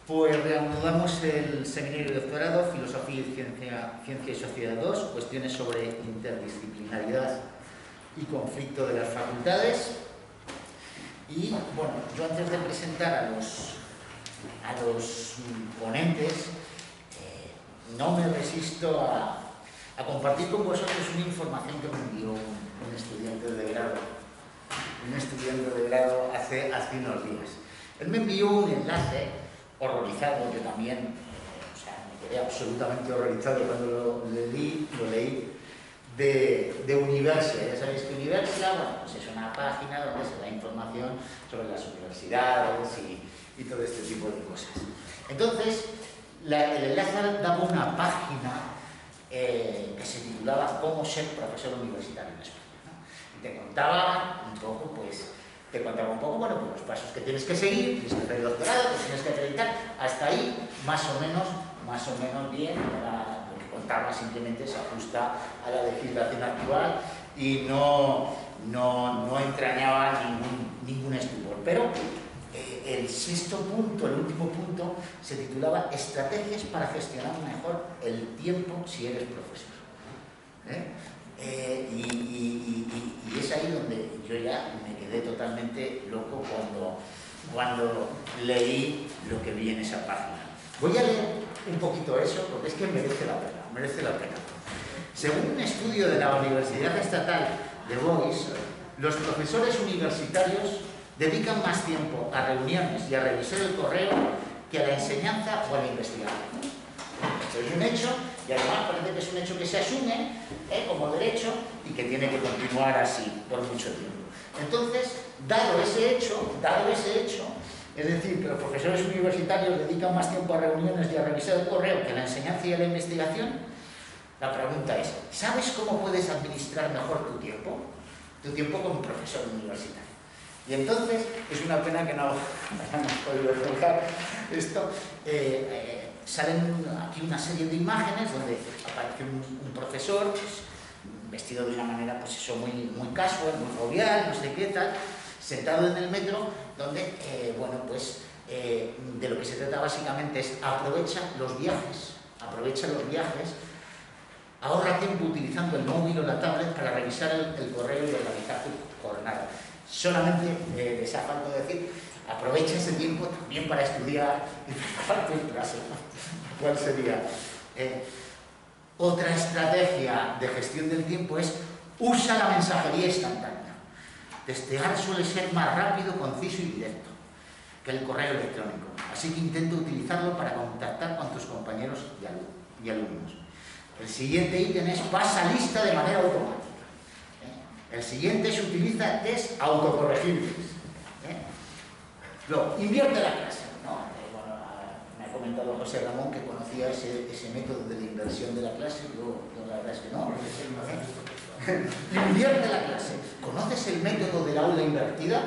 Pues reanudamos el seminario de doctorado, Filosofía y Ciencia y Sociedad 2, cuestiones sobre interdisciplinaridad y conflicto de las facultades. Y bueno, yo antes de presentar a los ponentes, no me resisto a compartir con vosotros una información que me envió un estudiante de grado. Hace unos días. Él me envió un enlace, horrorizado, yo también, me quedé absolutamente horrorizado cuando lo leí, de Universia. Ya sabéis que Universia, bueno, pues es una página donde se da información sobre las universidades y todo este tipo de cosas. Entonces, el enlace daba una página que se titulaba Cómo ser profesor universitario en España, ¿no? Y te contaba un poco, bueno, pues los pasos que tienes que seguir, tienes que hacer el doctorado, pues tienes que acreditar, hasta ahí más o menos bien. Lo que contaba simplemente se ajusta a la legislación actual y no entrañaba ningún estupor. Pero el sexto punto, el último punto, se titulaba Estrategias para gestionar mejor el tiempo si eres profesor. Y es ahí donde yo ya me quedé totalmente loco cuando leí lo que vi en esa página. Voy a leer un poquito eso porque es que merece la pena. Según un estudio de la Universidad Estatal de Boise, los profesores universitarios dedican más tiempo a reuniones y a revisar el correo que a la enseñanza o a la investigación. Esto es un hecho, y además parece que es un hecho que se asume como derecho y que tiene que continuar así por mucho tiempo. Entonces, dado ese hecho, es decir, que los profesores universitarios dedican más tiempo a reuniones y a revisar el correo que a la enseñanza y a la investigación, la pregunta es, ¿sabes cómo puedes administrar mejor tu tiempo? Tu tiempo como profesor universitario. Y entonces, es una pena que no hayamos podido explicar esto. Salen aquí una serie de imágenes donde aparece un profesor, pues, vestido de una manera, pues eso, muy casual, muy jovial, no sé qué tal, sentado en el metro, donde, de lo que se trata básicamente es aprovecha los viajes, ahorra tiempo utilizando el móvil o la tablet para revisar el correo y organizar tu jornada. Solamente les ha faltado decir, aprovecha ese tiempo también para estudiar y preparar tu clase. ¿Cuál sería? Otra estrategia de gestión del tiempo es usa la mensajería instantánea. Testear suele ser más rápido, conciso y directo que el correo electrónico. Así que intenta utilizarlo para contactar con tus compañeros y alumnos. El siguiente ítem es pasa lista de manera automática. El siguiente es utiliza test autocorregibles. Luego, invierte la clase, ¿no? Me ha comentado José Ramón que conocía ese método de la inversión de la clase, yo la verdad es que no. Invierte la clase. ¿Conoces el método del aula invertida?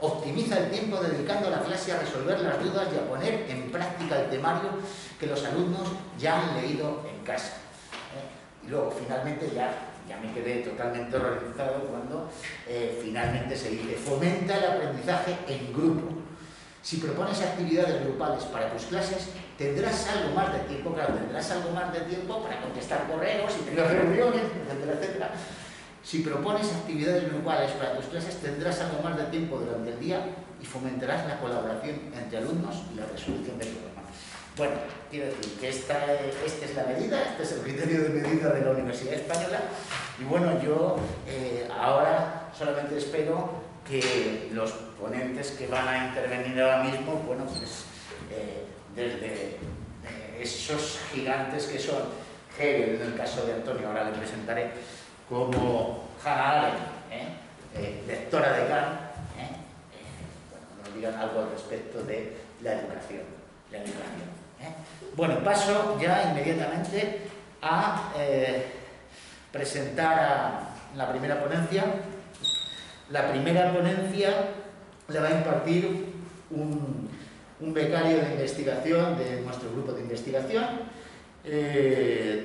Optimiza el tiempo dedicando a la clase a resolver las dudas y a poner en práctica el temario que los alumnos ya han leído en casa. Y luego, finalmente, ya me quedé totalmente horrorizado cuando finalmente se dice fomenta el aprendizaje en grupo. Si propones actividades grupales para tus clases, tendrás algo más de tiempo, para contestar correos y tener reuniones, etcétera. Si propones actividades grupales para tus clases, tendrás algo más de tiempo durante el día y fomentarás la colaboración entre alumnos y la resolución del problema. Bueno, quiero decir que esta es la medida, este es el criterio de medida de la Universidad Española y bueno, yo ahora solamente espero que los ponentes que van a intervenir ahora mismo, bueno, pues desde esos gigantes que son Hegel, en el caso de Antonio, ahora le presentaré, como Hannah Arendt, lectora de Kant, nos digan algo al respecto de la educación. Bueno, paso ya inmediatamente a presentar a la primera ponencia. La primera ponencia la va a impartir un becario de investigación de nuestro grupo de investigación.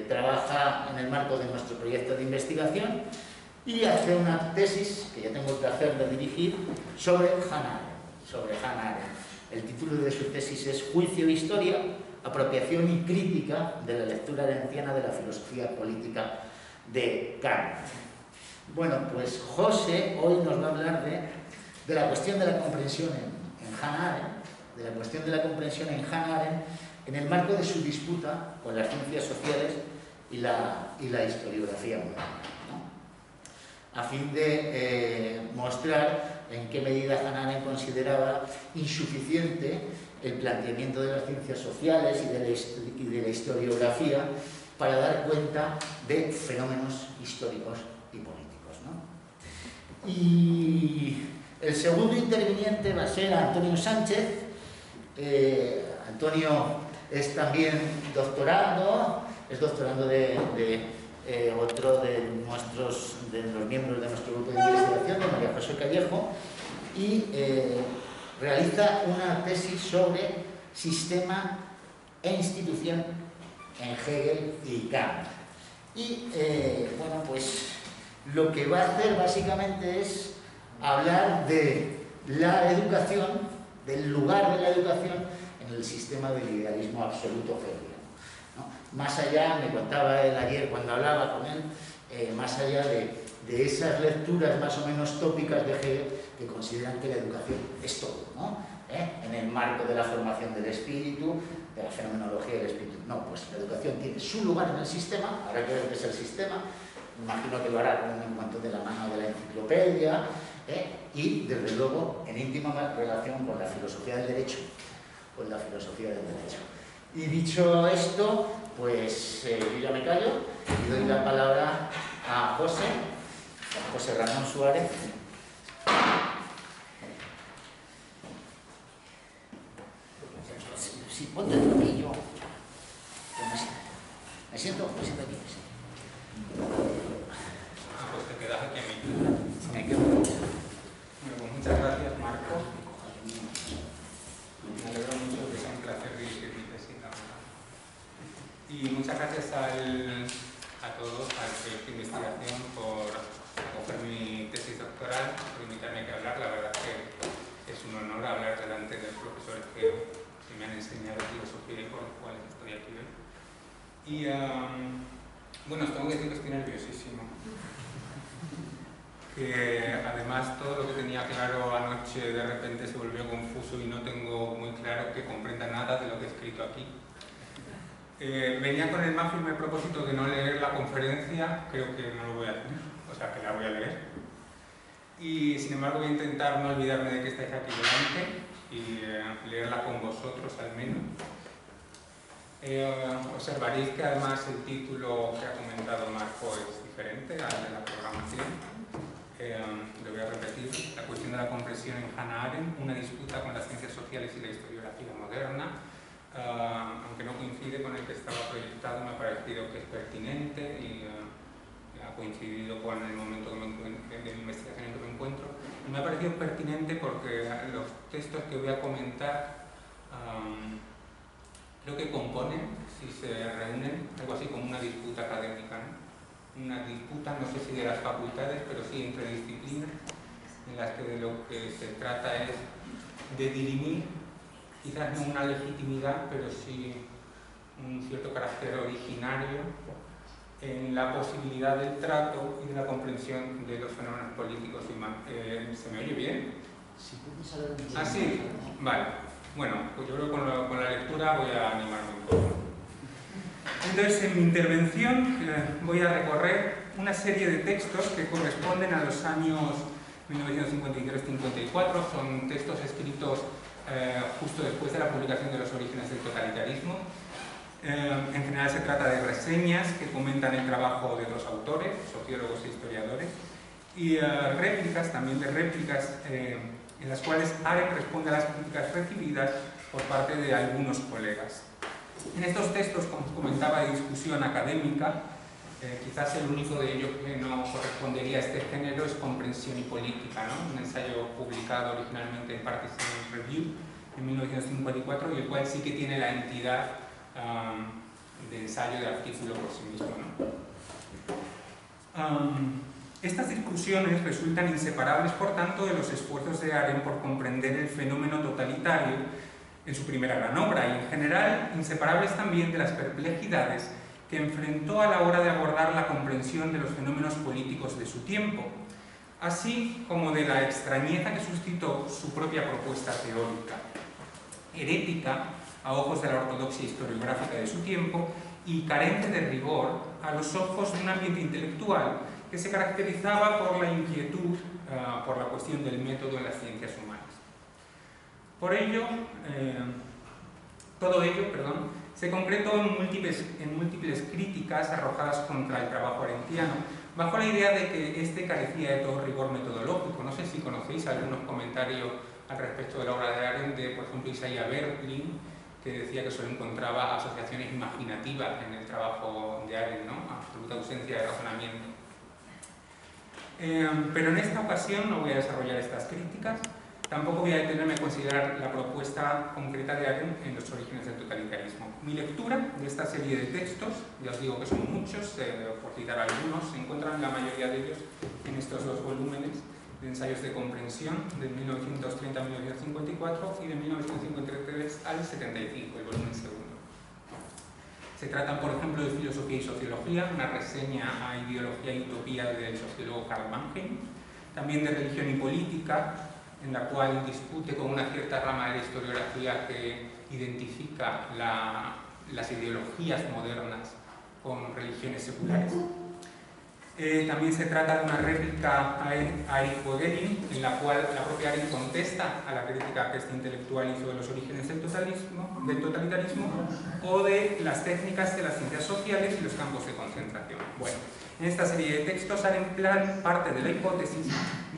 Trabaja en el marco de nuestro proyecto de investigación y hace una tesis que ya tengo el placer de dirigir sobre Hannah Arendt. El título de su tesis es Juicio e Historia, apropiación y crítica de la lectura arenciana de la filosofía política de Kant. Bueno, pues José hoy nos va a hablar de la cuestión de la comprensión en Hannah Arendt, en el marco de su disputa con las ciencias sociales y la historiografía moderna, ¿no? A fin de mostrar en qué medida Hannah Arendt consideraba insuficiente el planteamiento de las ciencias sociales y de la historiografía para dar cuenta de fenómenos históricos y políticos, ¿no? Y el segundo interviniente va a ser Antonio Sánchez. Antonio es también doctorando, es doctorando de otro de los miembros de nuestro grupo de investigación, de María José Callejo, y realiza una tesis sobre sistema e institución en Hegel y Kant. Y bueno, pues lo que va a hacer básicamente es hablar de la educación, del lugar de la educación en el sistema del idealismo absoluto hegeliano, ¿no? Más allá, me contaba él ayer cuando hablaba con él, más allá de esas lecturas más o menos tópicas de Hegel que consideran que la educación es todo, ¿no? En el marco de la formación del espíritu, de la fenomenología del espíritu. No, pues la educación tiene su lugar en el sistema, habrá que ver qué es el sistema, me imagino que lo hará con un encuentro de la mano de la enciclopedia, y desde luego en íntima relación con la filosofía del derecho, Y dicho esto, pues yo ya me callo y doy la palabra a José Ramón Suárez. Sí, ponte el rodillo. Me siento aquí. Sí. Pues te quedas aquí a mí. Me quedo. Bueno, pues muchas gracias, Marco. Me alegro mucho que sea un placer dirigir mi tesis, la verdad. Y muchas gracias a todos, al proyecto de investigación, por acoger mi tesis doctoral, por invitarme aquí a hablar. La verdad que es un honor hablar delante de profesores que me han enseñado filosofía y por los cuales estoy aquí hoy. Y bueno, os tengo que decir que estoy nerviosísimo. Que además todo lo que tenía claro anoche de repente se volvió confuso y no tengo muy claro que comprenda nada de lo que he escrito aquí. Venía con el más firme propósito de no leer la conferencia, creo que no lo voy a hacer, o sea que la voy a leer. Y sin embargo voy a intentar no olvidarme de que estáis aquí delante y leerla con vosotros al menos. Observaréis que además el título que ha comentado Marco es diferente al de la programación. Lo voy a repetir: la cuestión de la comprensión en Hannah Arendt, una disputa con las ciencias sociales y la historiografía moderna. Aunque no coincide con el que estaba proyectado, me ha parecido que es pertinente y ha coincidido con el momento de mi investigación en que me encuentro. Y me ha parecido pertinente porque los textos que voy a comentar creo que componen, si se reúnen, algo así como una disputa académica, ¿no? Una disputa, no sé si de las facultades, pero sí entre disciplinas, en las que de lo que se trata es de dirimir, quizás no una legitimidad, pero sí un cierto carácter originario en la posibilidad del trato y de la comprensión de los fenómenos políticos y más. ¿Se me oye bien? Si puedes saber. Ah, sí, vale. Bueno, pues yo creo que con la lectura voy a animarme un poco. Entonces, en mi intervención voy a recorrer una serie de textos que corresponden a los años 1953-54. Son textos escritos justo después de la publicación de Los orígenes del totalitarismo. En general se trata de reseñas que comentan el trabajo de dos autores, sociólogos e historiadores, y réplicas, también de réplicas en las cuales Arendt responde a las críticas recibidas por parte de algunos colegas. En estos textos, como os comentaba, de discusión académica, quizás el único de ellos que no correspondería a este género es Comprensión y Política, ¿no? Un ensayo publicado originalmente en Partisan Review en 1954 y el cual sí que tiene la entidad de ensayo de artículo por sí mismo, ¿no? Estas discusiones resultan inseparables, por tanto, de los esfuerzos de Arendt por comprender el fenómeno totalitario en su primera gran obra, y en general inseparables también de las perplejidades que enfrentó a la hora de abordar la comprensión de los fenómenos políticos de su tiempo, así como de la extrañeza que suscitó su propia propuesta teórica, herética a ojos de la ortodoxia historiográfica de su tiempo y carente de rigor a los ojos de un ambiente intelectual que se caracterizaba por la inquietud por la cuestión del método en las ciencias humanas. Por ello, todo ello se concretó en múltiples críticas arrojadas contra el trabajo arendtiano, bajo la idea de que este carecía de todo rigor metodológico. No sé si conocéis algunos comentarios al respecto de la obra de Arendt, de, por ejemplo, Isaiah Berlin, que decía que solo encontraba asociaciones imaginativas en el trabajo de Arendt, ¿no? Absoluta ausencia de razonamiento. Pero en esta ocasión no voy a desarrollar estas críticas. Tampoco voy a detenerme a considerar la propuesta concreta de Arendt en los orígenes del totalitarismo. Mi lectura de esta serie de textos, ya os digo que son muchos, por citar algunos, se encuentran la mayoría de ellos en estos dos volúmenes de ensayos de comprensión, de 1930 a 1954 y de 1953 al 75, el volumen segundo. Se tratan, por ejemplo, de filosofía y sociología, una reseña a ideología y utopía del sociólogo Karl Mannheim, también de religión y política, en la cual discute con una cierta rama de la historiografía que identifica las ideologías modernas con religiones seculares. También se trata de una réplica a Erich Voegelin, en la cual la propia Arendt contesta a la crítica que este intelectual hizo de los orígenes del totalitarismo, o de las técnicas de las ciencias sociales y los campos de concentración. Bueno, en esta serie de textos Arendt parte de la hipótesis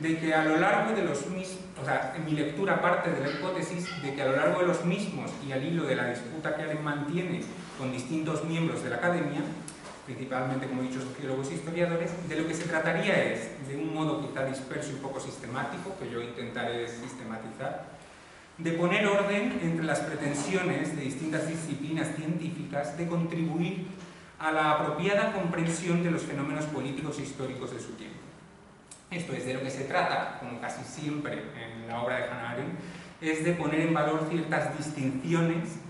de que a lo largo de los mismos, en mi lectura parte de la hipótesis de que a lo largo de los mismos y al hilo de la disputa que Arendt mantiene con distintos miembros de la academia, principalmente, como he dicho, sociólogos e historiadores, de lo que se trataría es, de un modo quizá disperso y poco sistemático, que yo intentaré sistematizar, de poner orden entre las pretensiones de distintas disciplinas científicas de contribuir a la apropiada comprensión de los fenómenos políticos e históricos de su tiempo. Esto es, de lo que se trata, como casi siempre en la obra de Hannah Arendt, es de poner en valor ciertas distinciones,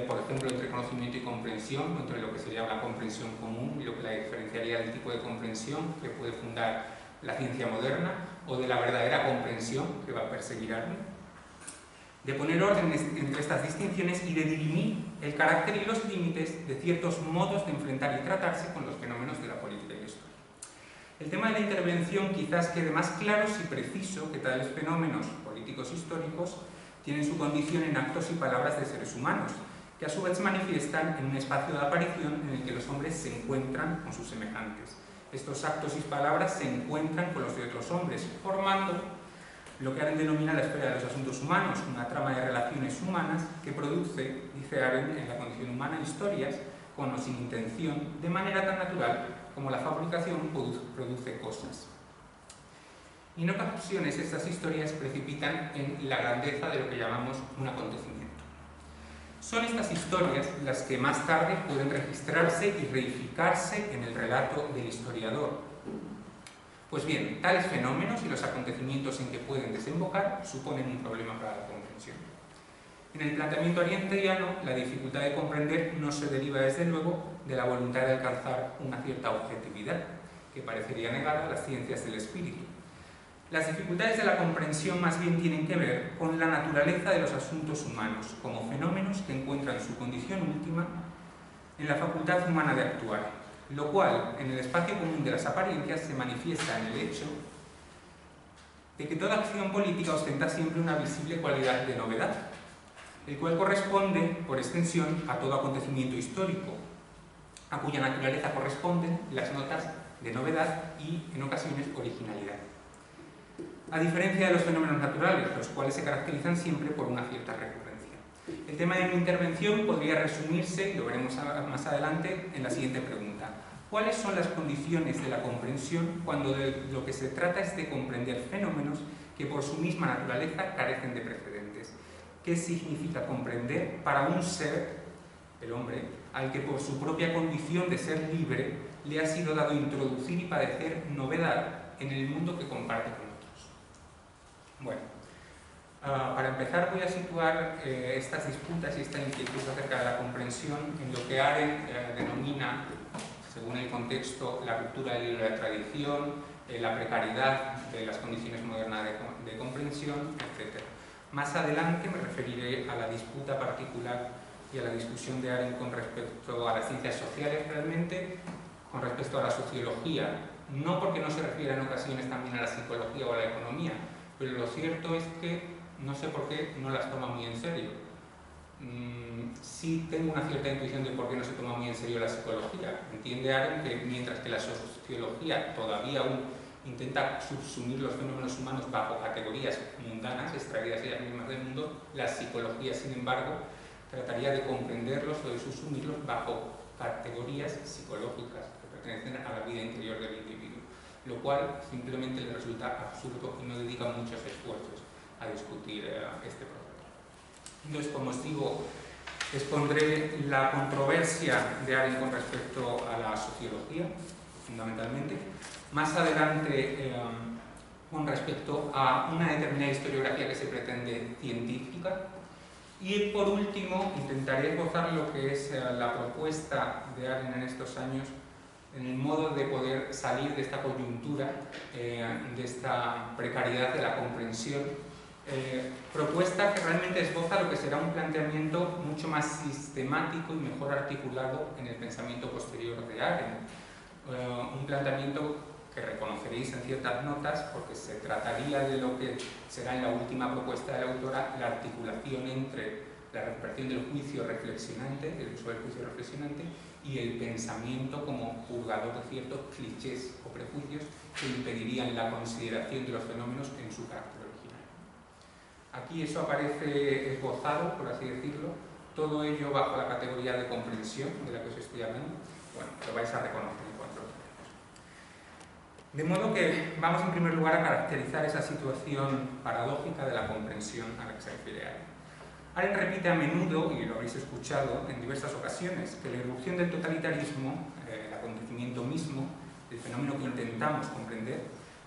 por ejemplo, entre conocimiento y comprensión, entre lo que sería una comprensión común y lo que la diferenciaría del tipo de comprensión que puede fundar la ciencia moderna, o de la verdadera comprensión que va a perseguir Arendt, de poner orden entre estas distinciones y de dirimir el carácter y los límites de ciertos modos de enfrentar y tratarse con los fenómenos de la política y la historia. El tema de la intervención quizás quede más claro si preciso que tales fenómenos políticos históricos tienen su condición en actos y palabras de seres humanos, que a su vez se manifiestan en un espacio de aparición en el que los hombres se encuentran con sus semejantes. Estos actos y palabras se encuentran con los de otros hombres, formando lo que Arendt denomina la esfera de los asuntos humanos, una trama de relaciones humanas que produce, dice Arendt, en la condición humana historias, con o sin intención, de manera tan natural como la fabricación produce cosas. Y en ocasiones estas historias precipitan en la grandeza de lo que llamamos un acontecimiento. Son estas historias las que más tarde pueden registrarse y reificarse en el relato del historiador. Pues bien, tales fenómenos y los acontecimientos en que pueden desembocar suponen un problema para la comprensión. En el planteamiento arendtiano, la dificultad de comprender no se deriva desde luego de la voluntad de alcanzar una cierta objetividad, que parecería negada a las ciencias del espíritu. Las dificultades de la comprensión más bien tienen que ver con la naturaleza de los asuntos humanos, como fenómenos que encuentran su condición última en la facultad humana de actuar, lo cual, en el espacio común de las apariencias, se manifiesta en el hecho de que toda acción política ostenta siempre una visible cualidad de novedad, el cual corresponde, por extensión, a todo acontecimiento histórico, a cuya naturaleza corresponden las notas de novedad y, en ocasiones, originalidad. A diferencia de los fenómenos naturales, los cuales se caracterizan siempre por una cierta recurrencia. El tema de mi intervención podría resumirse, y lo veremos más adelante, en la siguiente pregunta. ¿Cuáles son las condiciones de la comprensión cuando de lo que se trata es de comprender fenómenos que por su misma naturaleza carecen de precedentes? ¿Qué significa comprender para un ser, el hombre, al que por su propia condición de ser libre le ha sido dado introducir y padecer novedad en el mundo que comparte con otros? Bueno, Para empezar voy a situar estas disputas y esta inquietud acerca de la comprensión en lo que Arendt denomina, según el contexto, la ruptura del hilo de la tradición, la precariedad de las condiciones modernas de comprensión, etc. Más adelante me referiré a la disputa particular y a la discusión de Arendt con respecto a las ciencias sociales realmente, con respecto a la sociología, no porque no se refiera en ocasiones también a la psicología o a la economía, pero lo cierto es que no sé por qué no las toma muy en serio. Sí tengo una cierta intuición de por qué no se toma muy en serio la psicología. Entiende Arendt que mientras que la sociología todavía aún intenta subsumir los fenómenos humanos bajo categorías mundanas, extraídas ellas mismas del mundo, la psicología, sin embargo, trataría de comprenderlos o de subsumirlos bajo categorías psicológicas que pertenecen a la vida interior del individuo, lo cual simplemente le resulta absurdo y no dedica muchos esfuerzos a discutir este proceso. Entonces, como os digo, expondré la controversia de Arendt con respecto a la sociología, fundamentalmente. Más adelante, con respecto a una determinada historiografía que se pretende científica. Y por último, intentaré esbozar lo que es la propuesta de Arendt en estos años en el modo de poder salir de esta coyuntura, de esta precariedad de la comprensión, propuesta que realmente esboza lo que será un planteamiento mucho más sistemático y mejor articulado en el pensamiento posterior de Arendt. Un planteamiento que reconoceréis en ciertas notas porque se trataría de lo que será en la última propuesta de la autora la articulación entre la recuperación del juicio reflexionante, el uso del juicio reflexionante, y el pensamiento como purgador de ciertos clichés o prejuicios que impedirían la consideración de los fenómenos en su carácter original. Aquí eso aparece esbozado, por así decirlo, todo ello bajo la categoría de comprensión de la que os estoy hablando. Bueno, lo vais a reconocer en cuanto lo veamos. De modo que vamos en primer lugar a caracterizar esa situación paradójica de la comprensión a la que se refiere Arendt. Arendt repite a menudo, y lo habréis escuchado en diversas ocasiones, que la irrupción del totalitarismo, el acontecimiento mismo, el fenómeno que intentamos comprender,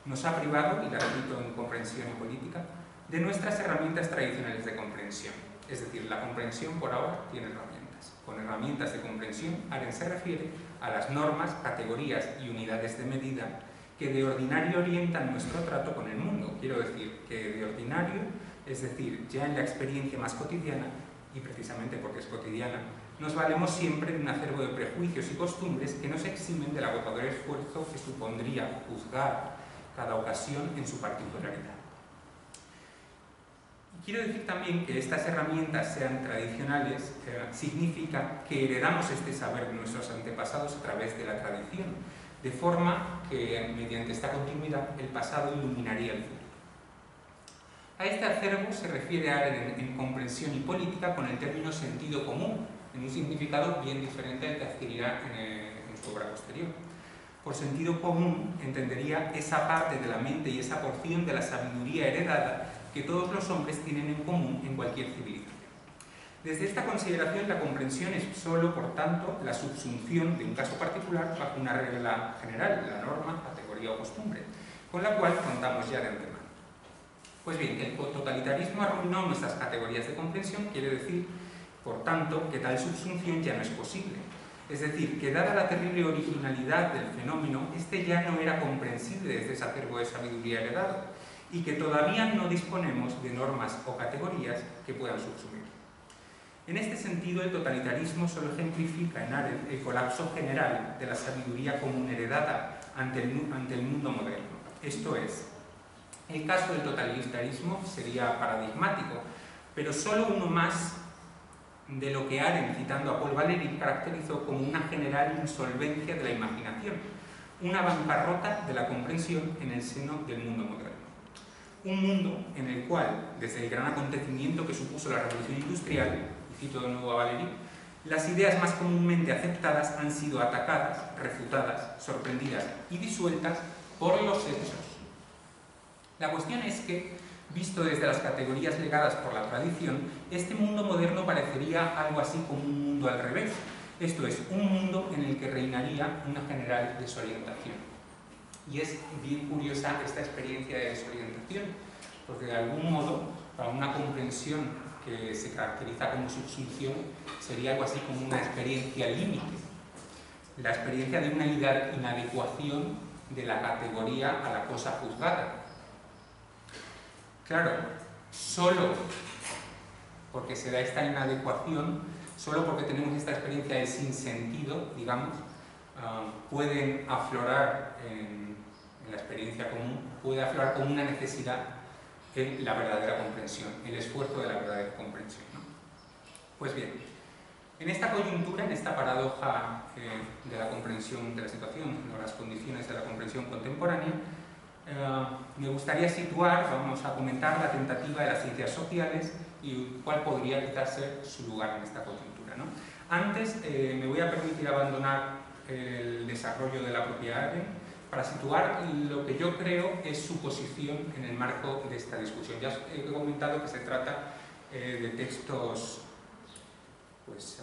nos ha privado, y la repito en Comprensión y Política, de nuestras herramientas tradicionales de comprensión. Es decir, la comprensión por ahora tiene herramientas. Con herramientas de comprensión, Arendt se refiere a las normas, categorías y unidades de medida que de ordinario orientan nuestro trato con el mundo. Quiero decir que de ordinario, es decir, ya en la experiencia más cotidiana, y precisamente porque es cotidiana, nos valemos siempre de un acervo de prejuicios y costumbres que nos eximen del agotador esfuerzo que supondría juzgar cada ocasión en su particularidad. Quiero decir también que estas herramientas sean tradicionales significa que heredamos este saber de nuestros antepasados a través de la tradición, de forma que, mediante esta continuidad, el pasado iluminaría el futuro. A este acervo se refiere Arendt en Comprensión y Política con el término sentido común, en un significado bien diferente al que adquirirá en su obra posterior. Por sentido común entendería esa parte de la mente y esa porción de la sabiduría heredada que todos los hombres tienen en común en cualquier civilización. Desde esta consideración, la comprensión es solo, por tanto, la subsunción de un caso particular bajo una regla general, la norma, categoría o costumbre, con la cual contamos ya de antemano. Pues bien, el totalitarismo arruinó nuestras categorías de comprensión, quiere decir, por tanto, que tal subsunción ya no es posible. Es decir, que dada la terrible originalidad del fenómeno, este ya no era comprensible desde ese acervo de sabiduría heredado, y que todavía no disponemos de normas o categorías que puedan subsumir. En este sentido, el totalitarismo solo ejemplifica en Arendt el colapso general de la sabiduría común heredada ante el mundo moderno. Esto es, el caso del totalitarismo sería paradigmático, pero solo uno más de lo que Arendt, citando a Paul Valéry, caracterizó como una general insolvencia de la imaginación, una bancarrota de la comprensión en el seno del mundo moderno. Un mundo en el cual, desde el gran acontecimiento que supuso la revolución industrial, y cito de nuevo a Valéry, las ideas más comúnmente aceptadas han sido atacadas, refutadas, sorprendidas y disueltas por los hechos. La cuestión es que, visto desde las categorías legadas por la tradición, este mundo moderno parecería algo así como un mundo al revés, esto es, un mundo en el que reinaría una general desorientación. Y es bien curiosa esta experiencia de desorientación, porque de algún modo, para una comprensión que se caracteriza como subsunción, sería algo así como una experiencia límite, la experiencia de una inadecuación de la categoría a la cosa juzgada. Claro, solo porque se da esta inadecuación, solo porque tenemos esta experiencia de sinsentido, digamos, pueden aflorar en la experiencia común, puede aflorar como una necesidad en la verdadera comprensión, el esfuerzo de la verdadera comprensión, ¿no? Pues bien, en esta coyuntura, en esta paradoja de la comprensión de la situación, o las condiciones de la comprensión contemporánea, me gustaría situar, vamos a comentar la tentativa de las ciencias sociales y cuál podría quizás ser su lugar en esta coyuntura, ¿no? Antes me voy a permitir abandonar el desarrollo de la propia Arendt para situar lo que yo creo es su posición en el marco de esta discusión. Ya he comentado que se trata de textos pues,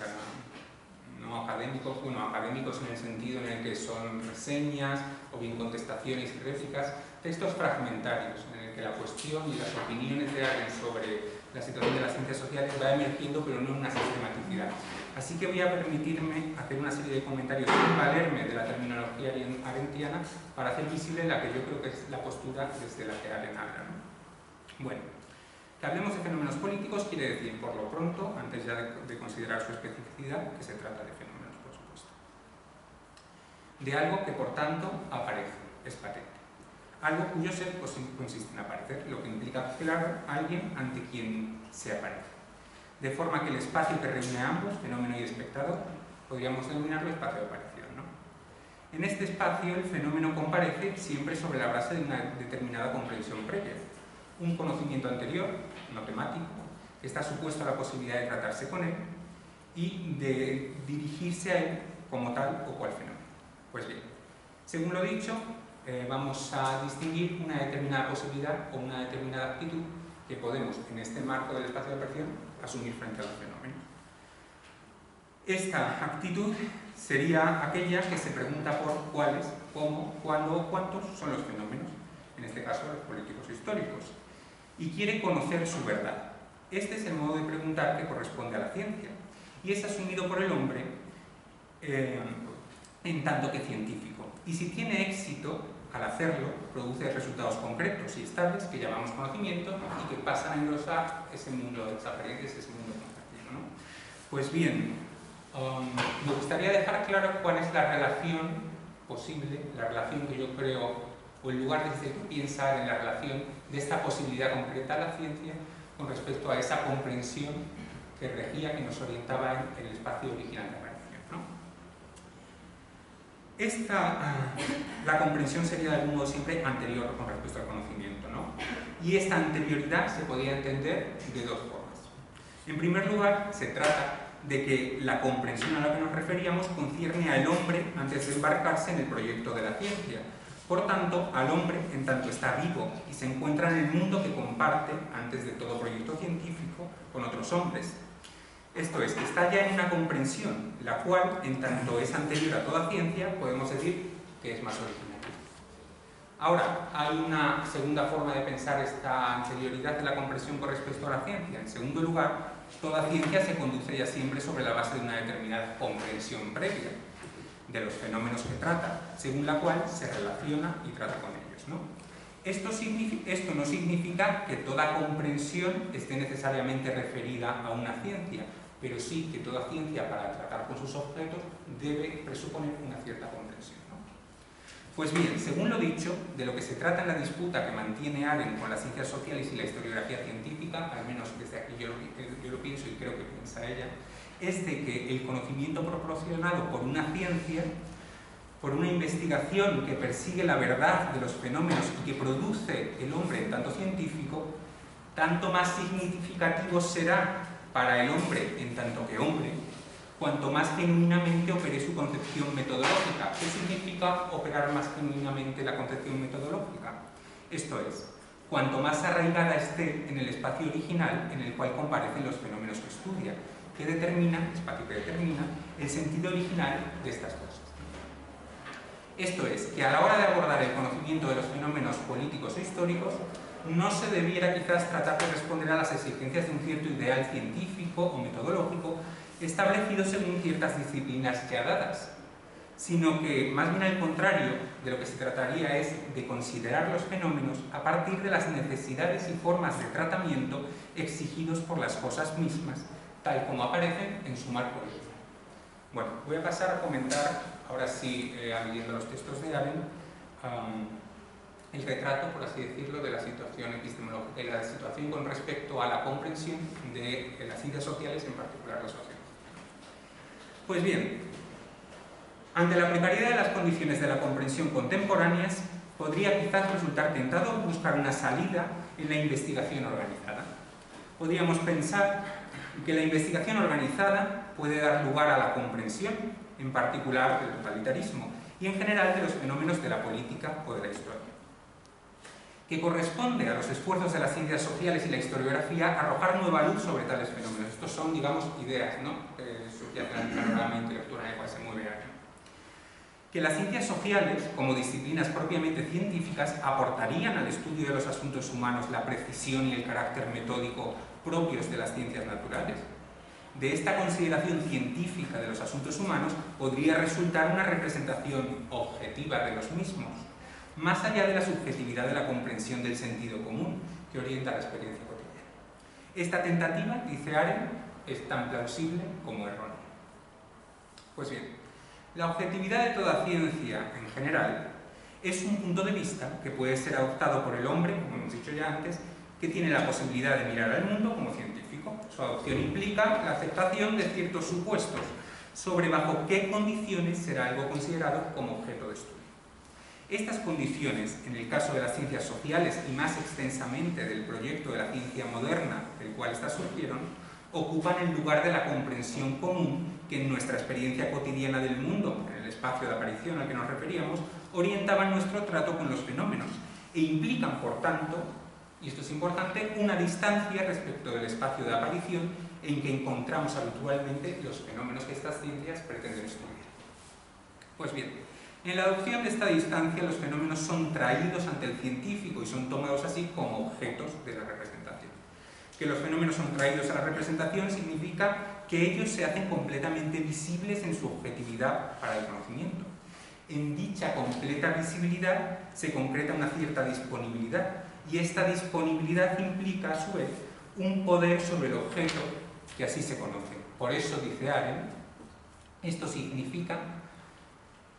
no académicos, bueno, académicos en el sentido en el que son reseñas o bien contestaciones y réplicas, textos fragmentarios en el que la cuestión y las opiniones de Arendt sobre la situación de las ciencias sociales va emergiendo, pero no en una sistematicidad. Así que voy a permitirme hacer una serie de comentarios sin valerme de la terminología arendtiana para hacer visible la que yo creo que es la postura desde la que Arendt habla, ¿no? Bueno, que hablemos de fenómenos políticos quiere decir, por lo pronto, antes ya de considerar su especificidad, que se trata de fenómenos, por supuesto. De algo que, por tanto, aparece, es patente. Algo cuyo ser pues, consiste en aparecer, lo que implica, claro, alguien ante quien se aparece. De forma que el espacio que reúne a ambos, fenómeno y espectador, podríamos denominarlo espacio de aparición, ¿no? En este espacio el fenómeno comparece siempre sobre la base de una determinada comprensión previa, un conocimiento anterior, no temático, que está supuesto a la posibilidad de tratarse con él y de dirigirse a él como tal o cual fenómeno. Pues bien, según lo dicho, vamos a distinguir una determinada posibilidad o una determinada actitud que podemos, en este marco del espacio de aparición, asumir frente a los fenómenos. Esta actitud sería aquella que se pregunta por cuáles, cómo, cuándo o cuántos son los fenómenos, en este caso los políticos históricos, y quiere conocer su verdad. Este es el modo de preguntar que corresponde a la ciencia, y es asumido por el hombre en tanto que científico. Y si tiene éxito, al hacerlo, produce resultados concretos y estables que llamamos conocimiento y que pasan a engrosar ese mundo de las apariencias, ese mundo compartido, ¿no? Pues bien, me gustaría dejar claro cuál es la relación posible, la relación que yo creo, o el lugar desde el que piensa en la relación de esta posibilidad concreta a la ciencia con respecto a esa comprensión que regía, que nos orientaba en el espacio original de aparición, ¿no? La comprensión sería de algún modo siempre anterior con respecto al conocimiento, ¿no? Y esta anterioridad se podía entender de dos formas. En primer lugar, se trata de que la comprensión a la que nos referíamos concierne al hombre antes de embarcarse en el proyecto de la ciencia. Por tanto, al hombre en tanto está vivo y se encuentra en el mundo que comparte, antes de todo proyecto científico, con otros hombres. Esto es, que está ya en una comprensión, la cual, en tanto es anterior a toda ciencia, podemos decir que es más original. Ahora, hay una segunda forma de pensar esta anterioridad de la comprensión con respecto a la ciencia. En segundo lugar, toda ciencia se conduce ya siempre sobre la base de una determinada comprensión previa de los fenómenos que trata, según la cual se relaciona y trata con ellos, ¿no? Esto no significa que toda comprensión esté necesariamente referida a una ciencia, pero sí que toda ciencia, para tratar con sus objetos, debe presuponer una cierta comprensión, ¿no? Pues bien, según lo dicho, de lo que se trata en la disputa que mantiene Arendt con las ciencias sociales y la historiografía científica, al menos desde aquí yo lo pienso y creo que piensa ella, es de que el conocimiento proporcionado por una ciencia, por una investigación que persigue la verdad de los fenómenos y que produce el hombre en tanto científico, tanto más significativo será para el hombre en tanto que hombre, cuanto más genuinamente opere su concepción metodológica. ¿Qué significa operar más genuinamente la concepción metodológica? Esto es, cuanto más arraigada esté en el espacio original en el cual comparecen los fenómenos que estudia, que determina, espacio que determina, el sentido original de estas cosas. Esto es, que a la hora de abordar el conocimiento de los fenómenos políticos e históricos, no se debiera quizás tratar de responder a las exigencias de un cierto ideal científico o metodológico establecido según ciertas disciplinas ya dadas, sino que más bien al contrario, de lo que se trataría es de considerar los fenómenos a partir de las necesidades y formas de tratamiento exigidos por las cosas mismas, tal como aparecen en su marco original. Bueno, voy a pasar a comentar, ahora sí, leyendo los textos de Arendt, el retrato, por así decirlo, de la situación epistemológica y la situación con respecto a la comprensión de las ciencias sociales, en particular la sociología. Pues bien, ante la precariedad de las condiciones de la comprensión contemporáneas, podría quizás resultar tentado buscar una salida en la investigación organizada. Podríamos pensar que la investigación organizada puede dar lugar a la comprensión, en particular del totalitarismo, y en general de los fenómenos de la política o de la historia. Que corresponde a los esfuerzos de las ciencias sociales y la historiografía arrojar nueva luz sobre tales fenómenos. Estos son, digamos, ideas, ¿no?, subyacen al panorama intelectual en el cual se mueve Arendt. Que las ciencias sociales, como disciplinas propiamente científicas, aportarían al estudio de los asuntos humanos la precisión y el carácter metódico propios de las ciencias naturales. De esta consideración científica de los asuntos humanos podría resultar una representación objetiva de los mismos, más allá de la subjetividad de la comprensión del sentido común que orienta la experiencia cotidiana. Esta tentativa, dice Arendt, es tan plausible como errónea. Pues bien, la objetividad de toda ciencia en general es un punto de vista que puede ser adoptado por el hombre, como hemos dicho ya antes, que tiene la posibilidad de mirar al mundo como científico. Su adopción implica la aceptación de ciertos supuestos sobre bajo qué condiciones será algo considerado como objeto de estudio. Estas condiciones, en el caso de las ciencias sociales y más extensamente del proyecto de la ciencia moderna del cual estas surgieron, ocupan el lugar de la comprensión común que en nuestra experiencia cotidiana del mundo, en el espacio de aparición al que nos referíamos, orientaban nuestro trato con los fenómenos e implican, por tanto, y esto es importante, una distancia respecto del espacio de aparición en que encontramos habitualmente los fenómenos que estas ciencias pretenden estudiar. Pues bien, en la adopción de esta distancia los fenómenos son traídos ante el científico y son tomados así como objetos de la representación. Que los fenómenos son traídos a la representación significa que ellos se hacen completamente visibles en su objetividad para el conocimiento. En dicha completa visibilidad se concreta una cierta disponibilidad, y esta disponibilidad implica, a su vez, un poder sobre el objeto que así se conoce. Por eso, dice Arendt, esto significa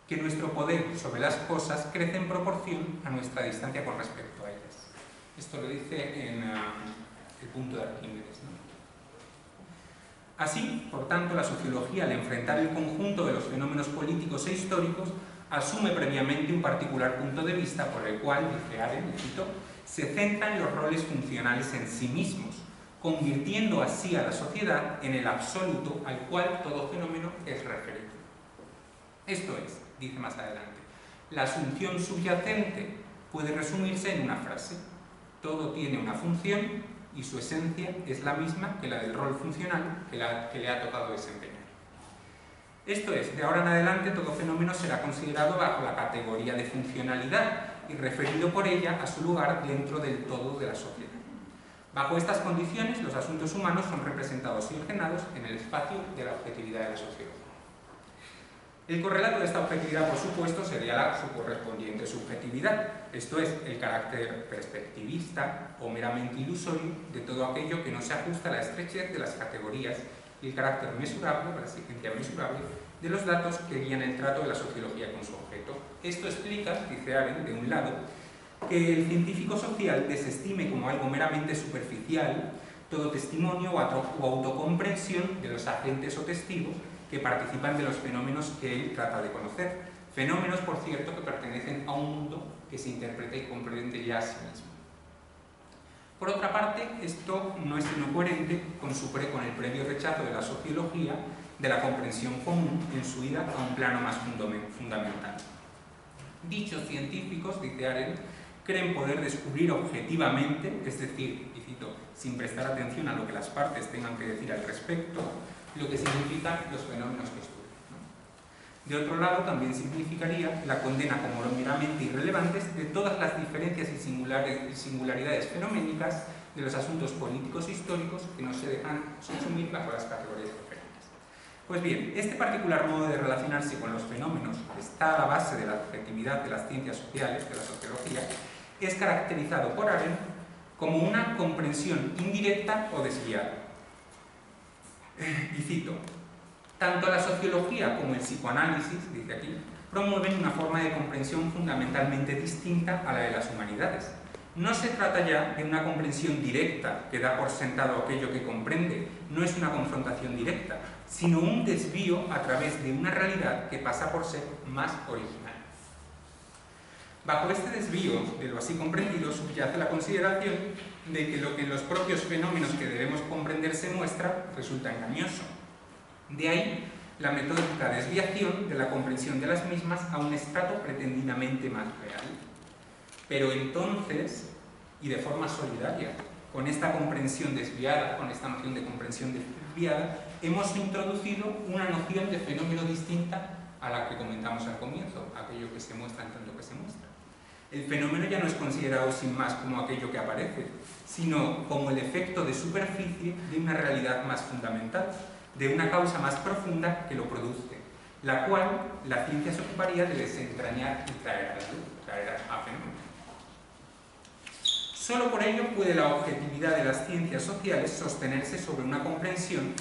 que nuestro poder sobre las cosas crece en proporción a nuestra distancia con respecto a ellas. Esto lo dice en el punto de Arquímedes, ¿no? Así, por tanto, la sociología, al enfrentar el conjunto de los fenómenos políticos e históricos, asume previamente un particular punto de vista por el cual, dice Arendt, cito, se centra en los roles funcionales en sí mismos, convirtiendo así a la sociedad en el absoluto al cual todo fenómeno es referido. Esto es, dice más adelante, la asunción subyacente puede resumirse en una frase: todo tiene una función y su esencia es la misma que la del rol funcional que le ha tocado desempeñar. Esto es, de ahora en adelante todo fenómeno será considerado bajo la categoría de funcionalidad y referido por ella a su lugar dentro del todo de la sociedad. Bajo estas condiciones, los asuntos humanos son representados y ordenados en el espacio de la objetividad de la sociología. El correlato de esta objetividad, por supuesto, sería su correspondiente subjetividad, esto es, el carácter perspectivista o meramente ilusorio de todo aquello que no se ajusta a la estrechez de las categorías y el carácter mesurable, la exigencia mesurable, de los datos que guían el trato de la sociología con su objeto. Esto explica, dice Arendt, de un lado, que el científico social desestime como algo meramente superficial todo testimonio o autocomprensión de los agentes o testigos que participan de los fenómenos que él trata de conocer. Fenómenos, por cierto, que pertenecen a un mundo que se interpreta y comprende ya a sí mismo. Por otra parte, esto no es sino coherente con el previo rechazo de la sociología de la comprensión común en su ida a un plano más fundamental. Dichos científicos, dice Arendt, creen poder descubrir objetivamente, es decir, y cito, sin prestar atención a lo que las partes tengan que decir al respecto, lo que significan los fenómenos que estudian, ¿no? De otro lado, también significaría la condena como meramente irrelevantes de todas las diferencias y singularidades fenoménicas de los asuntos políticos e históricos que no se dejan subsumir bajo las categorías diferentes. Pues bien, este particular modo de relacionarse con los fenómenos, que está a la base de la objetividad de las ciencias sociales, de la sociología, es caracterizado por Arendt como una comprensión indirecta o desviada. Y cito: tanto la sociología como el psicoanálisis, dice aquí, promueven una forma de comprensión fundamentalmente distinta a la de las humanidades. No se trata ya de una comprensión directa que da por sentado aquello que comprende, no es una confrontación directa, sino un desvío a través de una realidad que pasa por ser más original. Bajo este desvío de lo así comprendido subyace la consideración de que lo que en los propios fenómenos que debemos comprender se muestra resulta engañoso. De ahí la metódica desviación de la comprensión de las mismas a un estrato pretendidamente más real. Pero entonces, y de forma solidaria, con esta comprensión desviada, con esta noción de comprensión desviada, hemos introducido una noción de fenómeno distinta a la que comentamos al comienzo, aquello que se muestra en tanto que se muestra. El fenómeno ya no es considerado sin más como aquello que aparece, sino como el efecto de superficie de una realidad más fundamental, de una causa más profunda que lo produce, la cual la ciencia se ocuparía de desentrañar y traer a la luz, traer a fenómeno. Solo por ello puede la objetividad de las ciencias sociales sostenerse sobre una comprensión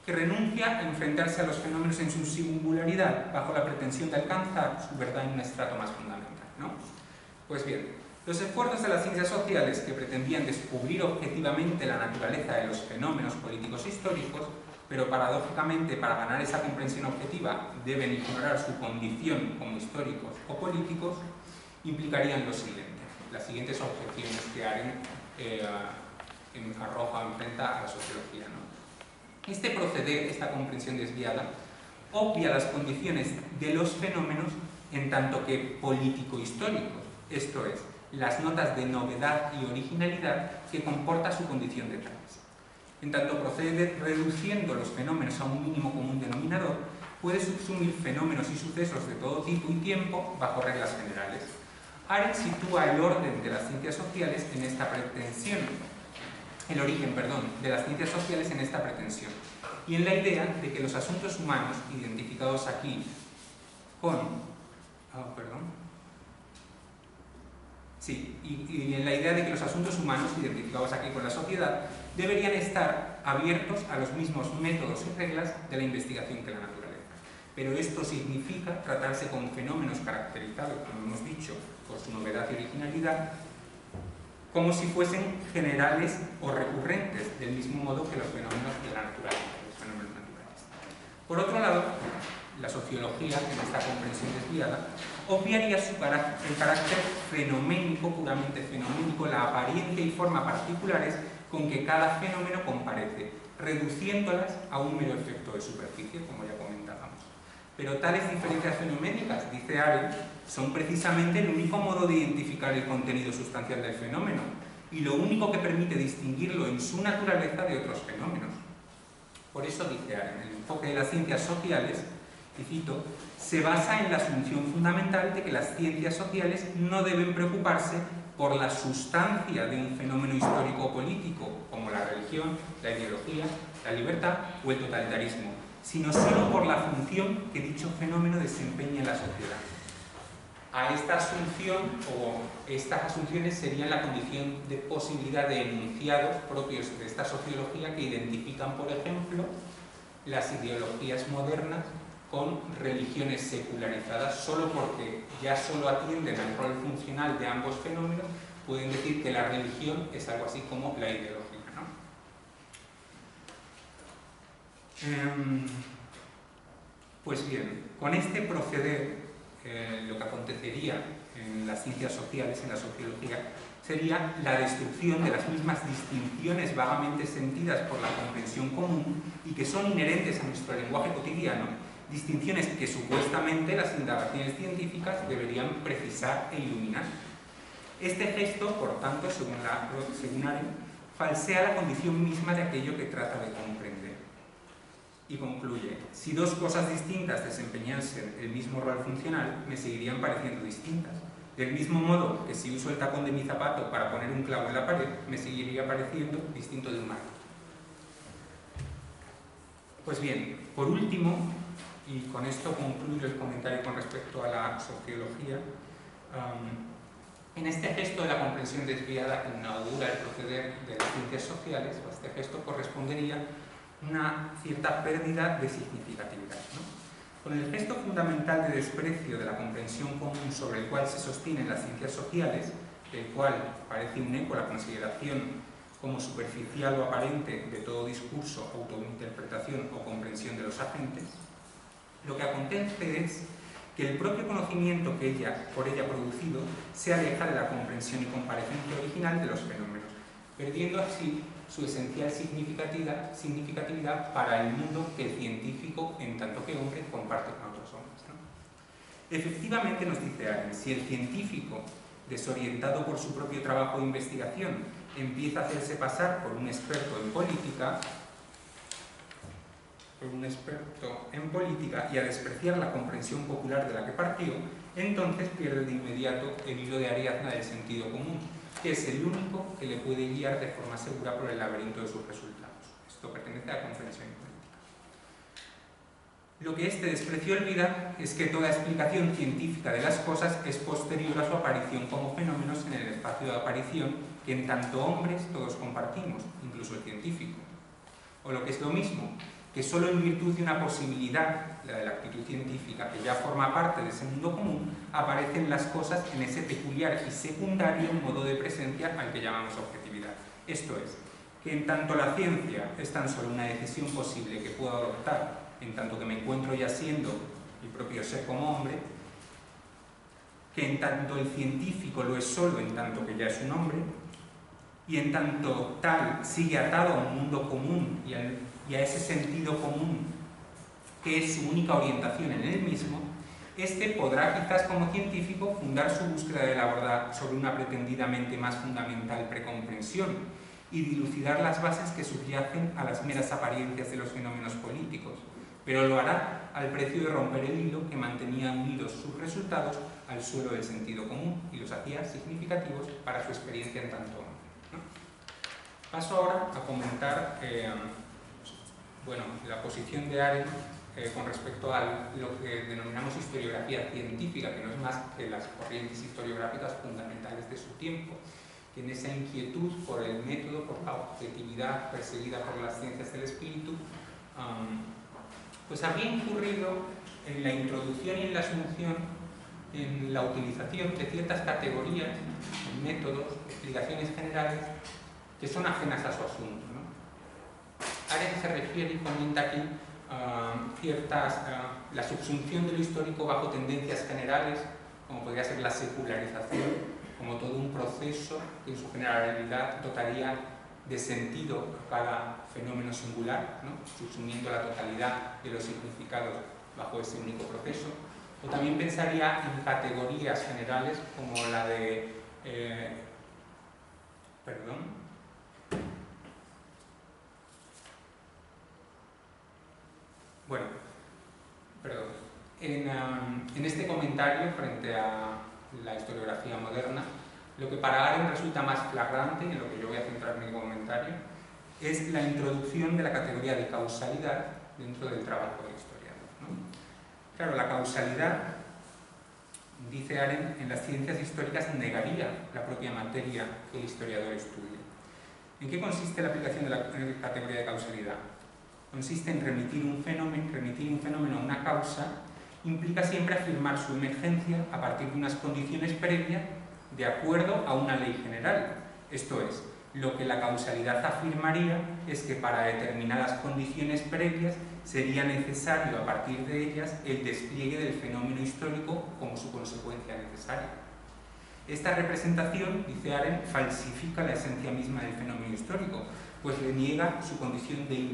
que renuncia a enfrentarse a los fenómenos en su singularidad, bajo la pretensión de alcanzar su verdad en un estrato más fundamental, ¿no? Pues bien, los esfuerzos de las ciencias sociales que pretendían descubrir objetivamente la naturaleza de los fenómenos políticos históricos, pero paradójicamente para ganar esa comprensión objetiva deben ignorar su condición como históricos o políticos, implicarían lo siguiente: las siguientes objeciones que Arendt arroja o enfrenta a la sociología, ¿no? Este proceder, esta comprensión desviada, obvia las condiciones de los fenómenos en tanto que político-históricos, esto es, las notas de novedad y originalidad que comporta su condición de tales. En tanto procede reduciendo los fenómenos a un mínimo común denominador, puede subsumir fenómenos y sucesos de todo tipo y tiempo bajo reglas generales. Arendt sitúa el orden de las ciencias sociales en esta pretensión, el origen, de las ciencias sociales en esta pretensión, y en la idea de que los asuntos humanos identificados aquí con... y en la idea de que los asuntos humanos identificados aquí con la sociedad deberían estar abiertos a los mismos métodos y reglas de la investigación que la naturaleza. Pero esto significa tratarse con fenómenos caracterizados, como hemos dicho, por su novedad y originalidad, como si fuesen generales o recurrentes, del mismo modo que los fenómenos de la naturaleza, los fenómenos naturales. Por otro lado, la sociología, en esta comprensión desviada, obviaría el carácter fenoménico, puramente fenoménico, la apariencia y forma particulares con que cada fenómeno comparece, reduciéndolas a un mero efecto de superficie, como ya comentábamos. Pero tales diferencias fenoménicas, dice Arendt, son precisamente el único modo de identificar el contenido sustancial del fenómeno y lo único que permite distinguirlo en su naturaleza de otros fenómenos. Por eso, dice Arendt, el enfoque de las ciencias sociales, y cito, se basa en la asunción fundamental de que las ciencias sociales no deben preocuparse por la sustancia de un fenómeno histórico o político, como la religión, la ideología, la libertad o el totalitarismo, sino solo por la función que dicho fenómeno desempeña en la sociedad. A esta asunción, o estas asunciones serían la condición de posibilidad de enunciados propios de esta sociología que identifican, por ejemplo, las ideologías modernas con religiones secularizadas solo porque ya solo atienden al rol funcional de ambos fenómenos. Pueden decir que la religión es algo así como la ideología, ¿no? Pues bien, con este proceder, lo que acontecería en las ciencias sociales, en la sociología, sería la destrucción de las mismas distinciones vagamente sentidas por la comprensión común y que son inherentes a nuestro lenguaje cotidiano, distinciones que supuestamente las indagaciones científicas deberían precisar e iluminar. Este gesto, por tanto, según Arendt, falsea la condición misma de aquello que trata de comprender. Y concluye: si dos cosas distintas desempeñasen el mismo rol funcional, me seguirían pareciendo distintas. Del mismo modo que si uso el tacón de mi zapato para poner un clavo en la pared, me seguiría pareciendo distinto de un marco. Pues bien, por último, y con esto concluyo el comentario con respecto a la sociología, en este gesto de la comprensión desviada que inaugura el proceder de las ciencias sociales, a este gesto correspondería una cierta pérdida de significatividad, ¿no? Con el gesto fundamental de desprecio de la comprensión común sobre el cual se sostienen las ciencias sociales, del cual parece un eco la consideración como superficial o aparente de todo discurso, autointerpretación o comprensión de los agentes, lo que acontece es que el propio conocimiento que por ella producido se aleja de la comprensión y comparecencia original de los fenómenos, perdiendo así su esencial significatividad para el mundo que el científico, en tanto que hombre, comparte con otros hombres, ¿no? Efectivamente, nos dice Arendt, si el científico, desorientado por su propio trabajo de investigación, empieza a hacerse pasar por un experto en política, y a despreciar la comprensión popular de la que partió, entonces pierde de inmediato el hilo de Ariadna del sentido común, que es el único que le puede guiar de forma segura por el laberinto de sus resultados. Esto pertenece a la comprensión política. Lo que este desprecio olvida es que toda explicación científica de las cosas es posterior a su aparición como fenómenos en el espacio de aparición que en tanto hombres todos compartimos, incluso el científico. O lo que es lo mismo, que solo en virtud de una posibilidad, la de la actitud científica, que ya forma parte de ese mundo común, aparecen las cosas en ese peculiar y secundario modo de presencia al que llamamos objetividad. Esto es, que en tanto la ciencia es tan solo una decisión posible que puedo adoptar, en tanto que me encuentro ya siendo el propio ser como hombre, que en tanto el científico lo es solo en tanto que ya es un hombre, y en tanto tal sigue atado a un mundo común y a ese sentido común que es su única orientación en él mismo, este podrá quizás como científico fundar su búsqueda de la verdad sobre una pretendidamente más fundamental precomprensión y dilucidar las bases que subyacen a las meras apariencias de los fenómenos políticos, pero lo hará al precio de romper el hilo que mantenía unidos sus resultados al suelo del sentido común y los hacía significativos para su experiencia en tanto hombre, ¿no? Paso ahora a comentar la posición de Arendt con respecto a lo que denominamos historiografía científica, que no es más que las corrientes historiográficas fundamentales de su tiempo, que en esa inquietud por el método, por la objetividad perseguida por las ciencias del espíritu, pues había incurrido en la introducción y en la asunción, en la utilización de ciertas categorías, métodos, explicaciones generales que son ajenas a su asunto, ¿no? Arendt se refiere y comenta aquí la subsunción de lo histórico bajo tendencias generales, como podría ser la secularización, como todo un proceso que en su generalidad dotaría de sentido a cada fenómeno singular, ¿no? Subsumiendo la totalidad de los significados bajo ese único proceso. O también pensaría en categorías generales como la de en este comentario frente a la historiografía moderna, lo que para Arendt resulta más flagrante, y en lo que yo voy a centrar mi comentario, es la introducción de la categoría de causalidad dentro del trabajo del historiador, ¿no? Claro, la causalidad, dice Arendt, en las ciencias históricas negaría la propia materia que el historiador estudia. ¿En qué consiste la aplicación de la categoría de causalidad? Consiste en remitir un fenómeno a una causa, implica siempre afirmar su emergencia a partir de unas condiciones previas de acuerdo a una ley general. Esto es, lo que la causalidad afirmaría es que para determinadas condiciones previas sería necesario a partir de ellas el despliegue del fenómeno histórico como su consecuencia necesaria. Esta representación, dice Arendt, falsifica la esencia misma del fenómeno histórico, pues le niega su condición de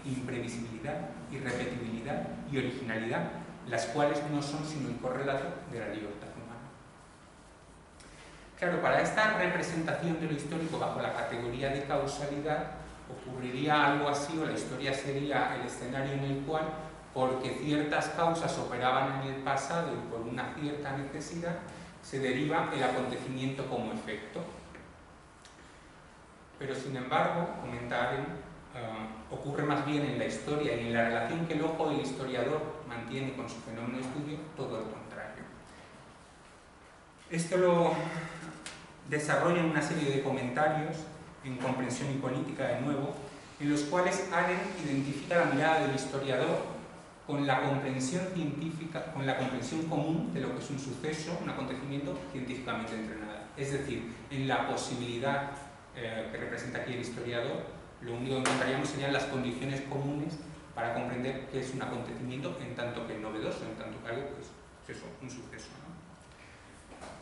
imprevisibilidad, irrepetibilidad y originalidad, las cuales no son sino el correlato de la libertad humana. Claro, para esta representación de lo histórico bajo la categoría de causalidad, ocurriría algo así, o la historia sería el escenario en el cual, porque ciertas causas operaban en el pasado y por una cierta necesidad, se deriva el acontecimiento como efecto. Pero sin embargo, comenta Arendt, ocurre más bien en la historia y en la relación que el ojo del historiador mantiene con su fenómeno de estudio, todo lo contrario. Esto lo desarrolla en una serie de comentarios en Comprensión y Política, de nuevo, en los cuales Arendt identifica la mirada del historiador con la comprensión científica, con la comprensión común de lo que es un suceso, un acontecimiento científicamente entrenado. Es decir, en la posibilidad que representa aquí el historiador, lo único que encontraríamos serían las condiciones comunes para comprender qué es un acontecimiento en tanto que novedoso, en tanto que algo, pues eso, un suceso, ¿no?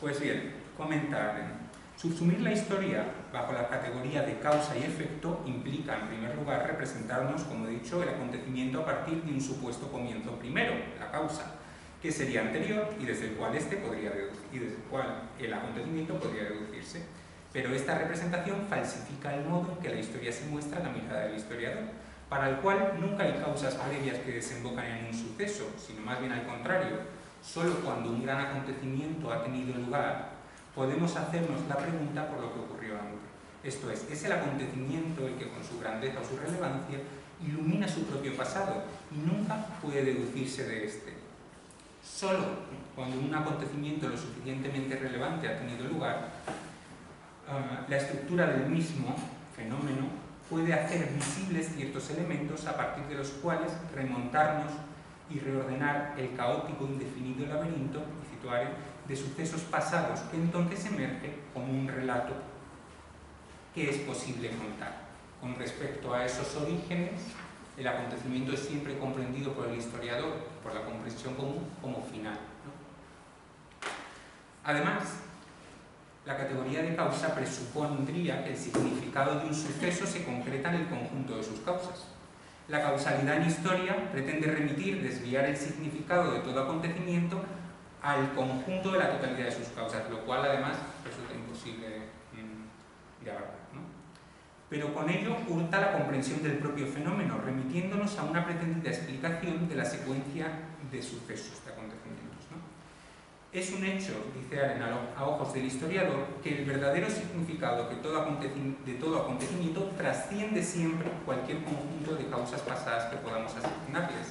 Pues bien, comentar. Subsumir la historia bajo la categoría de causa y efecto implica, en primer lugar, representarnos, como he dicho, el acontecimiento a partir de un supuesto comienzo primero, la causa, que sería anterior y desde el cual el acontecimiento podría deducirse. Pero esta representación falsifica el modo en que la historia se muestra a la mirada del historiador, para el cual nunca hay causas previas que desembocan en un suceso, sino más bien al contrario. Solo cuando un gran acontecimiento ha tenido lugar, podemos hacernos la pregunta por lo que ocurrió antes. Esto es el acontecimiento el que con su grandeza o su relevancia ilumina su propio pasado y nunca puede deducirse de este. Solo cuando un acontecimiento lo suficientemente relevante ha tenido lugar, la estructura del mismo fenómeno puede hacer visibles ciertos elementos a partir de los cuales remontarnos y reordenar el caótico indefinido laberinto, y situar de sucesos pasados, que entonces emerge como un relato que es posible contar. Con respecto a esos orígenes, el acontecimiento es siempre comprendido por el historiador, por la comprensión común, como final, ¿no? Además, la categoría de causa presupondría que el significado de un suceso se concreta en el conjunto de sus causas. La causalidad en historia pretende desviar el significado de todo acontecimiento al conjunto de la totalidad de sus causas, lo cual además resulta imposible de abarcar, ¿no? Pero con ello hurta la comprensión del propio fenómeno, remitiéndonos a una pretendida explicación de la secuencia de sucesos, de acontecimientos, ¿no? Es un hecho, dice Arendt a ojos del historiador, que el verdadero significado de todo acontecimiento trasciende siempre cualquier conjunto de causas pasadas que podamos asignarles.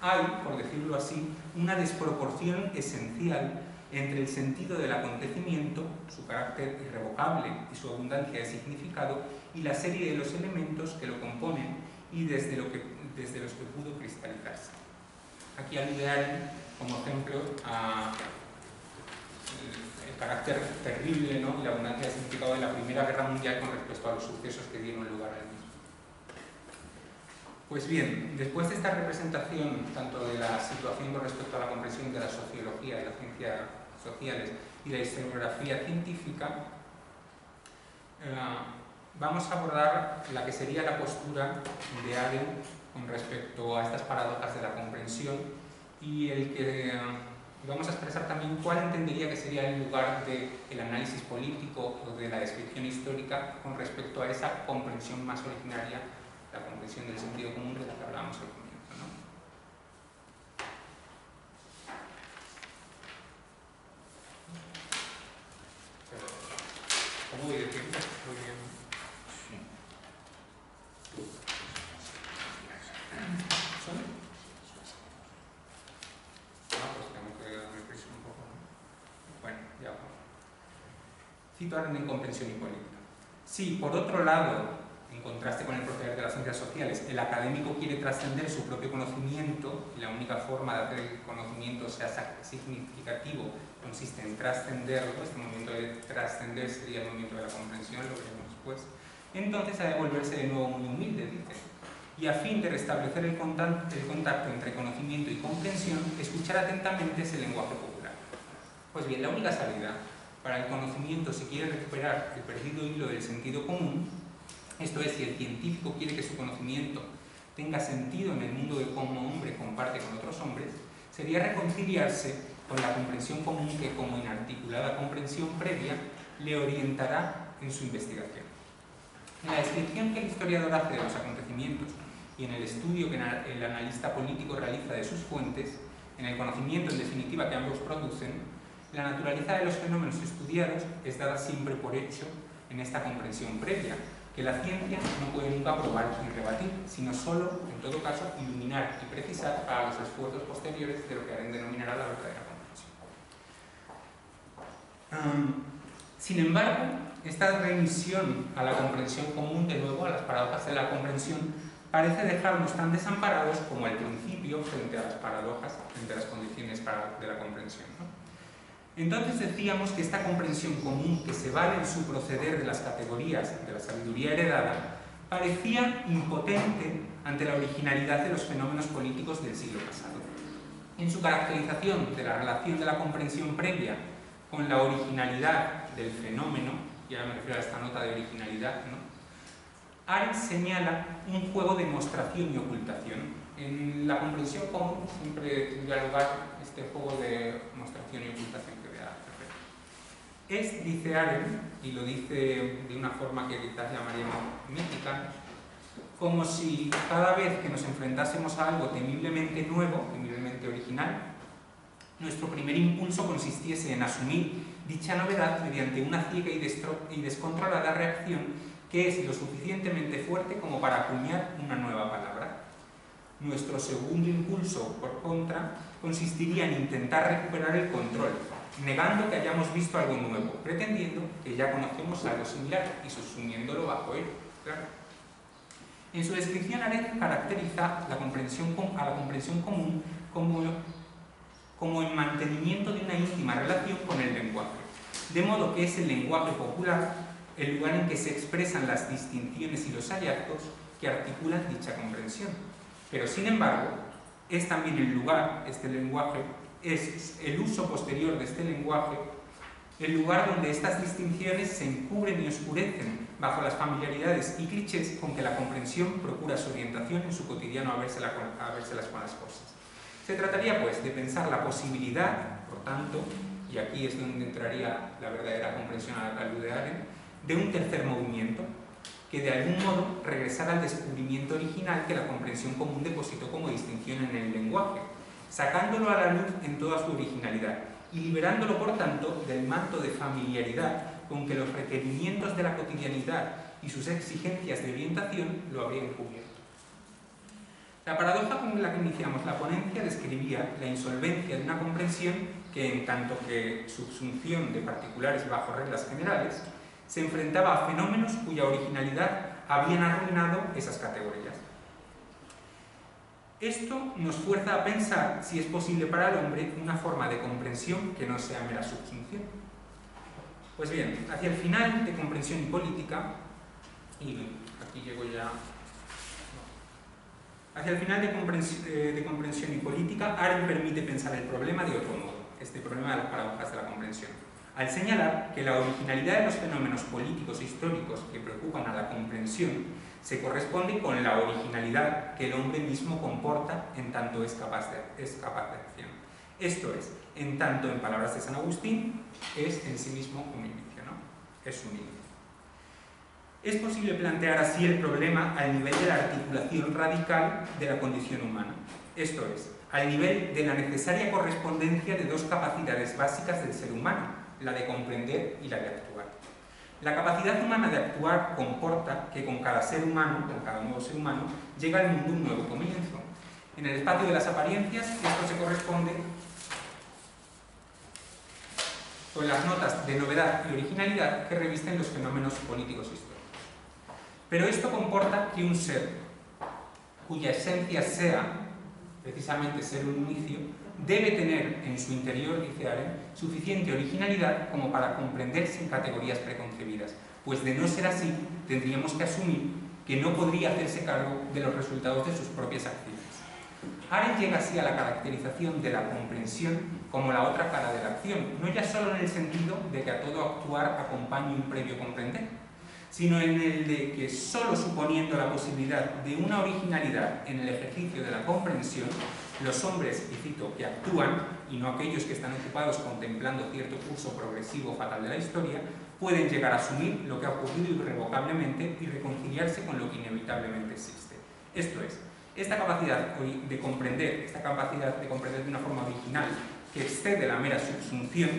Hay, por decirlo así, una desproporción esencial entre el sentido del acontecimiento, su carácter irrevocable y su abundancia de significado, y la serie de los elementos que lo componen y desde los que pudo cristalizarse. Aquí alude Arendt, como ejemplo, a el carácter terrible, ¿no?, y la abundancia de significado de la Primera Guerra Mundial con respecto a los sucesos que dieron lugar al mismo. Pues bien, después de esta representación tanto de la situación con respecto a la comprensión de la sociología, de las ciencias sociales y la historiografía científica, vamos a abordar la que sería la postura de Arendt con respecto a estas paradojas de la comprensión y vamos a expresar también cuál entendería que sería el lugar del análisis político o de la descripción histórica con respecto a esa comprensión más originaria, la comprensión del sentido común de la que hablábamos al comienzo, ¿no? ¿Cómo voy a decirlo? Muy bien. ¿Son? Pues tengo que darme prisa un poco, ¿no? Bueno, ya va. Cito ahora en Comprensión y Política. Sí, por otro lado, en contraste con el proceder de las ciencias sociales, el académico quiere trascender su propio conocimiento y la única forma de hacer que el conocimiento sea significativo consiste en trascenderlo. Este momento de trascender sería el momento de la comprensión, lo veremos después. Entonces ha de volverse de nuevo muy humilde, dice, y a fin de restablecer el contacto entre conocimiento y comprensión, escuchar atentamente ese lenguaje popular. Pues bien, la única salida para el conocimiento, si quiere recuperar el perdido hilo del sentido común, esto es, si el científico quiere que su conocimiento tenga sentido en el mundo de cómo hombre comparte con otros hombres, sería reconciliarse con la comprensión común que, como inarticulada comprensión previa, le orientará en su investigación. En la descripción que el historiador hace de los acontecimientos y en el estudio que el analista político realiza de sus fuentes, en el conocimiento en definitiva que ambos producen, la naturaleza de los fenómenos estudiados es dada siempre por hecho en esta comprensión previa, que la ciencia no puede nunca probar ni rebatir, sino solo, en todo caso, iluminar y precisar para los esfuerzos posteriores de lo que Arendt denominará la verdadera comprensión. Sin embargo, esta remisión a la comprensión común, de nuevo, a las paradojas de la comprensión, parece dejarnos tan desamparados como al principio frente a las paradojas, frente a las condiciones de la comprensión, ¿no? Entonces decíamos que esta comprensión común, que se vale en su proceder de las categorías de la sabiduría heredada, parecía impotente ante la originalidad de los fenómenos políticos del siglo pasado. En su caracterización de la relación de la comprensión previa con la originalidad del fenómeno, y ahora me refiero a esta nota de originalidad, ¿no?, Arendt señala un juego de mostración y ocultación. En la comprensión común siempre tendría lugar este juego de mostración y ocultación que voy a hacer. Es, dice Arendt, y lo dice de una forma que quizás llamaríamos mítica, como si cada vez que nos enfrentásemos a algo temiblemente nuevo, temiblemente original, nuestro primer impulso consistiese en asumir dicha novedad mediante una ciega y descontrolada reacción que es lo suficientemente fuerte como para acuñar una nueva palabra. Nuestro segundo impulso, por contra, consistiría en intentar recuperar el control, negando que hayamos visto algo nuevo, pretendiendo que ya conocemos algo similar y subsumiéndolo bajo él. Claro. En su descripción, Arendt caracteriza a la comprensión común como el mantenimiento de una íntima relación con el lenguaje, de modo que es el lenguaje popular el lugar en que se expresan las distinciones y los hallazgos que articulan dicha comprensión. Pero, sin embargo, es también el lugar, este lenguaje, es el uso posterior de este lenguaje, el lugar donde estas distinciones se encubren y oscurecen bajo las familiaridades y clichés con que la comprensión procura su orientación en su cotidiano a vérselas con las cosas. Se trataría, pues, de pensar la posibilidad, por tanto, y aquí es donde entraría la verdadera comprensión a la luz de Arendt, de un tercer movimiento, que de algún modo regresara al descubrimiento original que la comprensión común depositó como distinción en el lenguaje, sacándolo a la luz en toda su originalidad y liberándolo, por tanto, del manto de familiaridad con que los requerimientos de la cotidianidad y sus exigencias de orientación lo habrían cubierto. La paradoja con la que iniciamos la ponencia describía la insolvencia de una comprensión que, en tanto que subsunción de particulares bajo reglas generales, se enfrentaba a fenómenos cuya originalidad habían arruinado esas categorías. Esto nos fuerza a pensar si es posible para el hombre una forma de comprensión que no sea mera subsunción. Pues bien, hacia el final de Comprensión y Política, y aquí llego ya... Hacia el final de Comprensión y Política, Arendt permite pensar el problema de otro modo, este problema de las paradojas de la comprensión, al señalar que la originalidad de los fenómenos políticos e históricos que preocupan a la comprensión se corresponde con la originalidad que el hombre mismo comporta en tanto es capaz de acción. Esto es, en tanto, en palabras de San Agustín, es en sí mismo un inicio, ¿no? Es un inicio. Es posible plantear así el problema al nivel de la articulación radical de la condición humana, esto es, al nivel de la necesaria correspondencia de dos capacidades básicas del ser humano, la de comprender y la de actuar. La capacidad humana de actuar comporta que con cada ser humano, con cada nuevo ser humano, llega al mundo un nuevo comienzo. En el espacio de las apariencias, esto se corresponde con las notas de novedad y originalidad que revisten los fenómenos políticos históricos. Pero esto comporta que un ser cuya esencia sea precisamente ser un inicio, debe tener en su interior, dice Arendt, suficiente originalidad como para comprender sin categorías preconcebidas, pues de no ser así, tendríamos que asumir que no podría hacerse cargo de los resultados de sus propias acciones. Arendt llega así a la caracterización de la comprensión como la otra cara de la acción, no ya solo en el sentido de que a todo actuar acompañe un previo comprender, sino en el de que solo suponiendo la posibilidad de una originalidad en el ejercicio de la comprensión, los hombres, y cito, que actúan, y no aquellos que están ocupados contemplando cierto curso progresivo fatal de la historia, pueden llegar a asumir lo que ha ocurrido irrevocablemente y reconciliarse con lo que inevitablemente existe. Esto es, esta capacidad de comprender de una forma original que excede la mera subsunción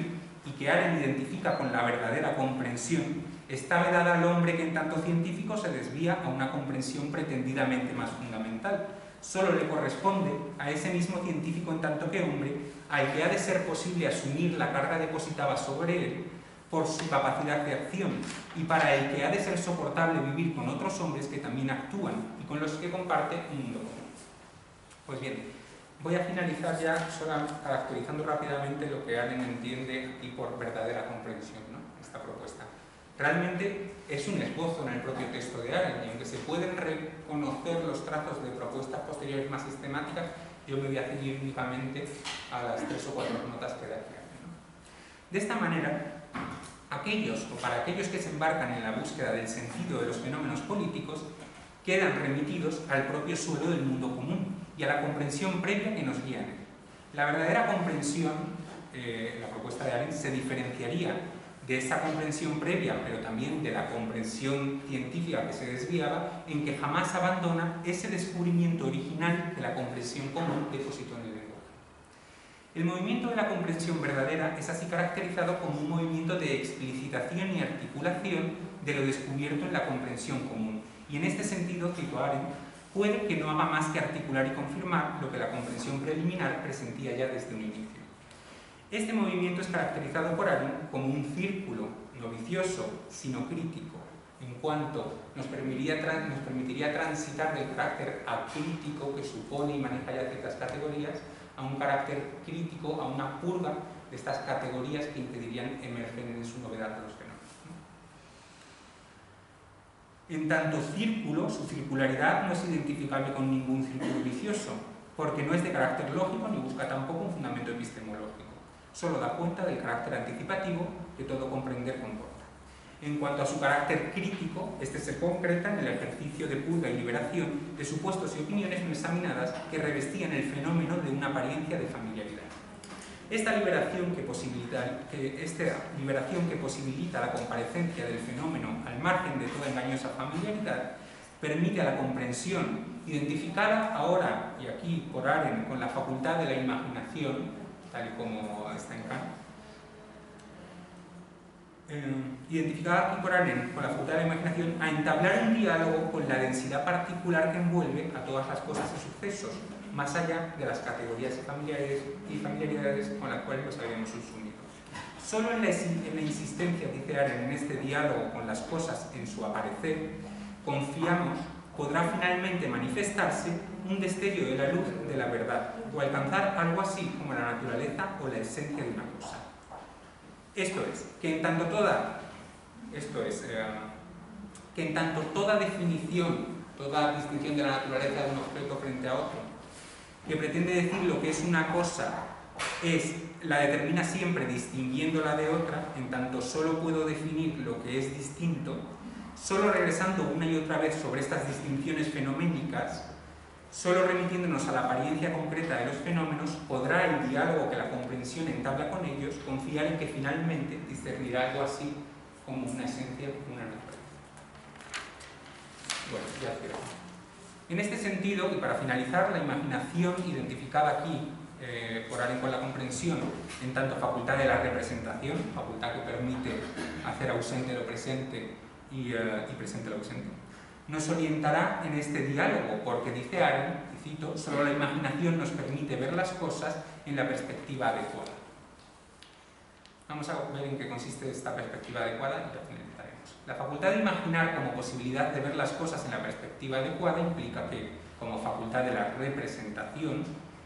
y que Arendt identifica con la verdadera comprensión, está vedada al hombre que en tanto científico se desvía a una comprensión pretendidamente más fundamental. Solo le corresponde a ese mismo científico en tanto que hombre, al que ha de ser posible asumir la carga depositada sobre él por su capacidad de acción y para el que ha de ser soportable vivir con otros hombres que también actúan y con los que comparte un mundo común. Pues bien, voy a finalizar ya solo caracterizando rápidamente lo que Arendt entiende aquí por verdadera comprensión, ¿no? Esta propuesta. Realmente es un esbozo en el propio texto de Arendt, y aunque se pueden reconocer los trazos de propuestas posteriores más sistemáticas, yo me voy a ceñir únicamente a las 3 o 4 notas que da aquí, ¿no? De esta manera, para aquellos que se embarcan en la búsqueda del sentido de los fenómenos políticos, quedan remitidos al propio suelo del mundo común y a la comprensión previa que nos guía en él. La verdadera comprensión, la propuesta de Arendt, se diferenciaría de esa comprensión previa, pero también de la comprensión científica que se desviaba, en que jamás abandona ese descubrimiento original que la comprensión común depositó en el lenguaje. El movimiento de la comprensión verdadera es así caracterizado como un movimiento de explicitación y articulación de lo descubierto en la comprensión común. Y en este sentido, cito a Arendt, puede que no haga más que articular y confirmar lo que la comprensión preliminar presentía ya desde un inicio. Este movimiento es caracterizado por Arendt como un círculo, no vicioso, sino crítico, en cuanto nos permitiría transitar del carácter acrítico que supone y maneja ya ciertas categorías a un carácter crítico, a una purga de estas categorías que impedirían emerger en su novedad de los fenómenos. En tanto círculo, su circularidad no es identificable con ningún círculo vicioso, porque no es de carácter lógico ni busca tampoco un fundamento epistemológico. Solo da cuenta del carácter anticipativo que todo comprender comporta. En cuanto a su carácter crítico, este se concreta en el ejercicio de purga y liberación de supuestos y opiniones no examinadas que revestían el fenómeno de una apariencia de familiaridad. Esta liberación que posibilita la comparecencia del fenómeno al margen de toda engañosa familiaridad, permite a la comprensión, identificada ahora y aquí por Arendt con la facultad de la imaginación, tal y como está en Kant, identificada aquí por Arendt con la facultad de la imaginación, a entablar un diálogo con la densidad particular que envuelve a todas las cosas y sucesos, más allá de las categorías y familiaridades con las cuales los habíamos subsumido. Solo en la insistencia, dice Arendt, en este diálogo con las cosas en su aparecer, confiamos, podrá finalmente manifestarse un destello de la luz de la verdad, o alcanzar algo así como la naturaleza o la esencia de una cosa. Esto es, que en tanto toda definición, toda distinción de la naturaleza de un objeto frente a otro, que pretende decir lo que es una cosa, la determina siempre distinguiéndola de otra, en tanto solo puedo definir lo que es distinto, solo regresando una y otra vez sobre estas distinciones fenoménicas, solo remitiéndonos a la apariencia concreta de los fenómenos, podrá el diálogo que la comprensión entabla con ellos confiar en que finalmente discernirá algo así como una esencia, una naturaleza. Bueno, ya cierro. En este sentido, y para finalizar, la imaginación identificada aquí por Arendt con la comprensión, en tanto facultad de la representación, facultad que permite hacer ausente lo presente y presente lo ausente, nos orientará en este diálogo, porque dice Arendt, y cito, solo la imaginación nos permite ver las cosas en la perspectiva adecuada. Vamos a ver en qué consiste esta perspectiva adecuada y ya finalizaremos. La facultad de imaginar como posibilidad de ver las cosas en la perspectiva adecuada implica que, como facultad de la representación,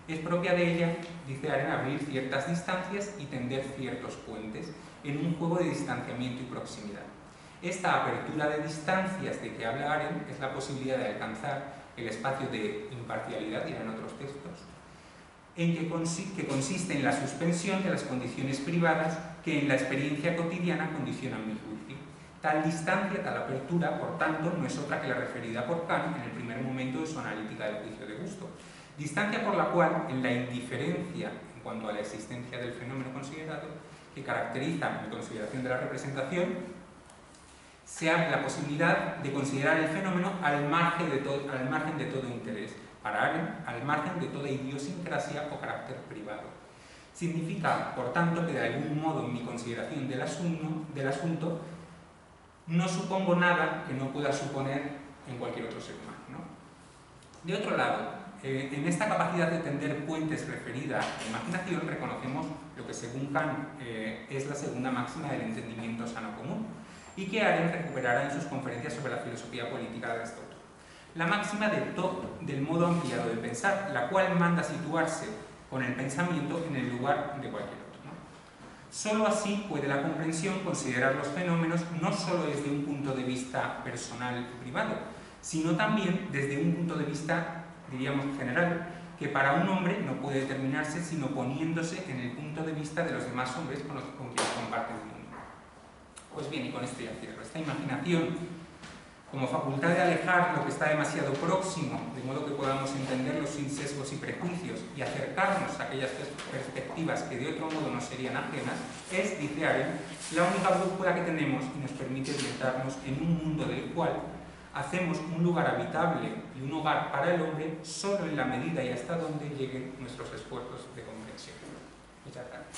es propia de ella, dice Arendt, abrir ciertas distancias y tender ciertos puentes en un juego de distanciamiento y proximidad. Esta apertura de distancias de que habla Arendt es la posibilidad de alcanzar el espacio de imparcialidad, dirán otros textos, que consiste en la suspensión de las condiciones privadas que en la experiencia cotidiana condicionan mi juicio. Tal distancia, tal apertura, por tanto, no es otra que la referida por Kant en el primer momento de su analítica del juicio de gusto. Distancia por la cual, en la indiferencia en cuanto a la existencia del fenómeno considerado, que caracteriza mi consideración de la representación, sea la posibilidad de considerar el fenómeno al margen de todo interés, para Arendt, al margen de toda idiosincrasia o carácter privado. Significa, por tanto, que de algún modo en mi consideración del asunto no supongo nada que no pueda suponer en cualquier otro ser humano, ¿no? De otro lado, en esta capacidad de tender puentes referida a la imaginación reconocemos lo que según Kant es la segunda máxima del entendimiento sano común y que Arendt recuperará en sus conferencias sobre la filosofía política de este autor. La máxima del modo ampliado de pensar, la cual manda situarse con el pensamiento en el lugar de cualquier otro, ¿no? Solo así puede la comprensión considerar los fenómenos no solo desde un punto de vista personal y privado, sino también desde un punto de vista, diríamos, general, que para un hombre no puede determinarse sino poniéndose en el punto de vista de los demás hombres con quienes comparten el mundo. Pues bien, y con esto ya cierro. Esta imaginación, como facultad de alejar lo que está demasiado próximo, de modo que podamos entenderlo sin sesgos y prejuicios y acercarnos a aquellas perspectivas que de otro modo nos serían ajenas, es, dice Arendt, la única brújula que tenemos y nos permite orientarnos en un mundo del cual hacemos un lugar habitable y un hogar para el hombre solo en la medida y hasta donde lleguen nuestros esfuerzos de comprensión. Muchas gracias.